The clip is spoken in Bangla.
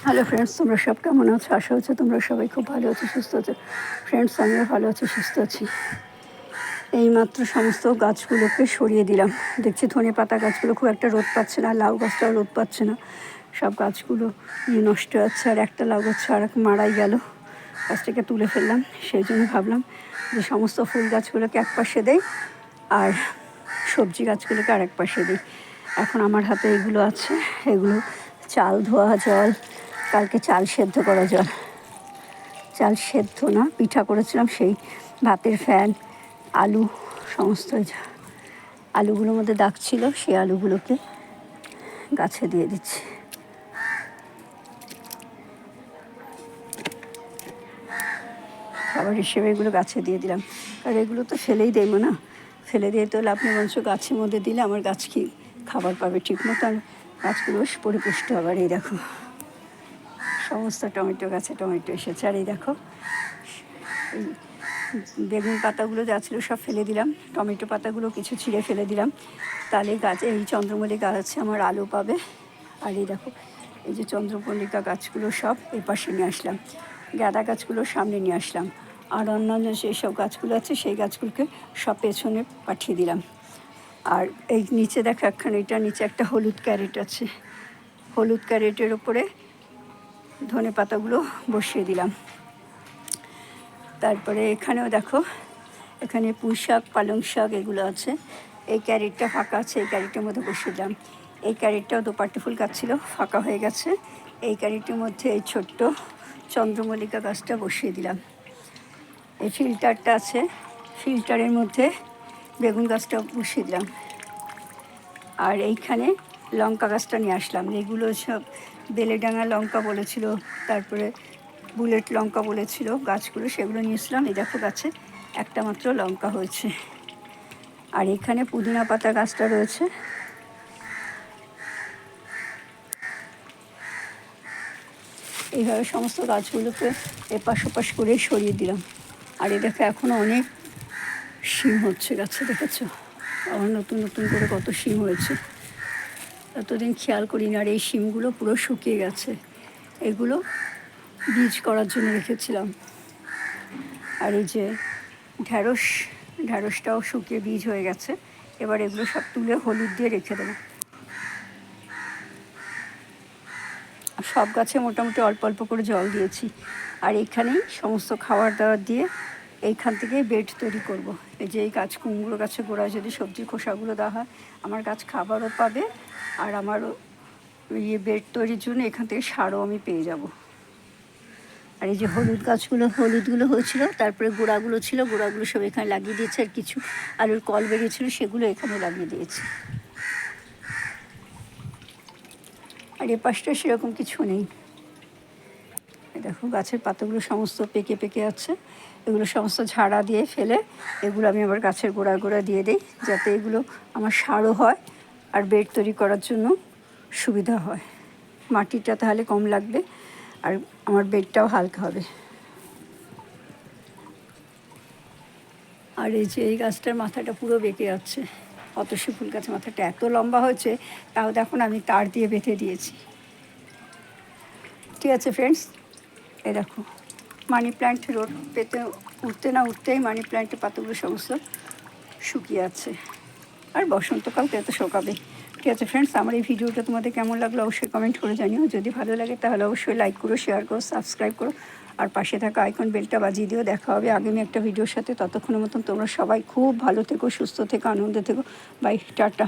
হ্যালো ফ্রেন্ডস, তোমরা সব কেমন আছো? আশা হচ্ছে তোমরা সবাই খুব ভালো আছো, সুস্থ আছো। ফ্রেন্ডস, আমিও ভালো আছি, সুস্থ আছি। এইমাত্র সমস্ত গাছগুলোকে সরিয়ে দিলাম। দেখছি ধনে পাতা গাছগুলো খুব একটা রোদ পাচ্ছে না, লাউ গাছটাও রোদ পাচ্ছে না, সব গাছগুলো নষ্ট হচ্ছে। আর একটা লাউ গাছ আর মারাই গেল, গাছটাকে তুলে ফেললাম। সেই জন্য ভাবলাম যে সমস্ত ফুল গাছগুলোকে এক পাশে দেই আর সবজি গাছগুলোকে আরেক পাশে দিই। এখন আমার হাতে এগুলো আছে, এগুলো চাল ধোয়া জল, কালকে চাল সেদ্ধ করা জল, চাল সেদ্ধ না পিঠা করেছিলাম, সেই ভাতের ফ্যান, আলু, সমস্ত আলুগুলোর মধ্যে দাগ ছিল, সেই আলুগুলোকে গাছে দিয়ে দিচ্ছি। খাবার হিসেবে এগুলো গাছে দিয়ে দিলাম, আর এগুলো তো ফেলেই দেবো না, ফেলে দিয়ে তো লাভ নেই, বরঞ্চ গাছের মধ্যে দিলে আমার গাছ কি খাবার পাবে ঠিক মতো, আর গাছগুলো পরিপুষ্ট হবে। আর এই দেখো সমস্ত টমেটো গাছে টমেটো এসেছে। আর এই দেখো এই বেগুন পাতাগুলো যা ছিল সব ফেলে দিলাম, টমেটো পাতাগুলো কিছু ছিঁড়ে ফেলে দিলাম, তাহলে গাছে এই চন্দ্রমল্লিকা গাছে আমার আলু পাবে। আর এই দেখো এই যে চন্দ্রমল্লিকা গাছগুলো সব এই পাশে নিয়ে আসলাম, গাঁদা গাছগুলো সামনে নিয়ে আসলাম, আর অন্যান্য যেসব গাছগুলো আছে সেই গাছগুলোকে সব পেছনে পাঠিয়ে দিলাম। আর এই নিচে দেখো একখানে, এটা নিচে একটা হলুদ ক্যারেট আছে, হলুদ ক্যারেটের ওপরে ধনে পাতাগুলো বসিয়ে দিলাম। তারপরে এখানেও দেখো, এখানে পুঁই শাক, পালং শাক এগুলো আছে। এই ক্যারেটটা ফাঁকা আছে, এই ক্যারেটের মধ্যে বসিয়ে দিলাম। এই ক্যারেটটাও দোপাট্টি ফুল গাছ ছিল, ফাঁকা হয়ে গেছে, এই ক্যারেটের মধ্যে এই ছোট্ট চন্দ্রমল্লিকা গাছটা বসিয়ে দিলাম। এই ফিল্টারটা আছে, ফিল্টারের মধ্যে বেগুন গাছটা বসিয়ে দিলাম। আর এইখানে লঙ্কা গাছটা নিয়ে আসলাম, এগুলো সব বেলেডাঙা লঙ্কা বলেছিল, তারপরে বুলেট লঙ্কা বলেছিল গাছগুলো, সেগুলো নিয়ে এসলাম। এই দেখো গাছে একটা মাত্র লঙ্কা হয়েছে। আর এখানে পুদিনা পাতা গাছটা রয়েছে, এইভাবে সমস্ত গাছগুলোকে এপাশ ওপাশ করে সরিয়ে দিলাম। আর এই দেখো এখনও অনেক শিম হচ্ছে গাছে, দেখেছো? আবার নতুন নতুন করে কত শিম হয়েছে, এতদিন খেয়াল করি না। আর এই শিমগুলো পুরো শুকিয়ে গেছে, এগুলো বীজ করার জন্য রেখেছিলাম। আর এই যে ঢ্যাঁড়সটাও শুকিয়ে বীজ হয়ে গেছে, এবার এগুলো সব তুলে হলুদ দিয়ে রেখে দেবো। সব গাছে মোটামুটি অল্প অল্প করে জল দিয়েছি। আর এইখানেই সমস্ত খাবার দাবার দিয়ে এইখান থেকে বেড তৈরি করব। এই যে এই গাছ, কুমড়ো গাছের গোড়ায় যদি সবজির খোসাগুলো দেওয়া হয়, আমার গাছ খাবারও পাবে, আর আমারও বেড তৈরির জন্য এখান থেকে সারও আমি পেয়ে যাব। আর এই যে হলুদগুলো হয়েছিল, তারপরে গোড়াগুলো ছিল, গোড়াগুলো সব এখানে লাগিয়ে দিয়েছে। আর কিছু আলুর কল বেরিয়েছিল, সেগুলো এখানে লাগিয়ে দিয়েছে। আর এ পাশটা সেরকম কিছু নেই। দেখো গাছের পাতাগুলো সমস্ত পেকে পেকে আছে, এগুলো সমস্ত ঝাড়া দিয়ে ফেলে এগুলো আমি আবার গাছের গোড়া দিয়ে দিই, যাতে এগুলো আমার সারও হয় আর বেড তৈরি করার জন্য সুবিধা হয়। মাটিটা তাহলে কম লাগবে আর আমার বেডটাও হালকা হবে। আর এই যে এই গাছটার মাথাটা পুরো বেঁকে যাচ্ছে, অতসী ফুল গাছের মাথাটা এত লম্বা হয়েছে, তাও দেখুন আমি তার দিয়ে বেঁধে দিয়েছি। ঠিক আছে ফ্রেন্ডস, এই দেখো মানি প্ল্যান্ট রোদ পেতে উঠতে না উঠতেই মানি প্ল্যান্টের পাতাগুলো সমস্ত শুকিয়ে আছে, আর বসন্তকাল তো এত শোকাবে। ঠিক আছে ফ্রেন্ডস, আমার এই ভিডিওটা তোমাদের কেমন লাগলো অবশ্যই কমেন্ট করে জানিও। যদি ভালো লাগে তাহলে অবশ্যই লাইক করো, শেয়ার করো, সাবস্ক্রাইব করো, আর পাশে থাকা আইকন বেলটা বাজিয়ে দিও। দেখা হবে আগামী একটা ভিডিওর সাথে, ততক্ষণের মতন তোমরা সবাই খুব ভালো থেকো, সুস্থ থেকো, আনন্দে থেকো। Bye, tata.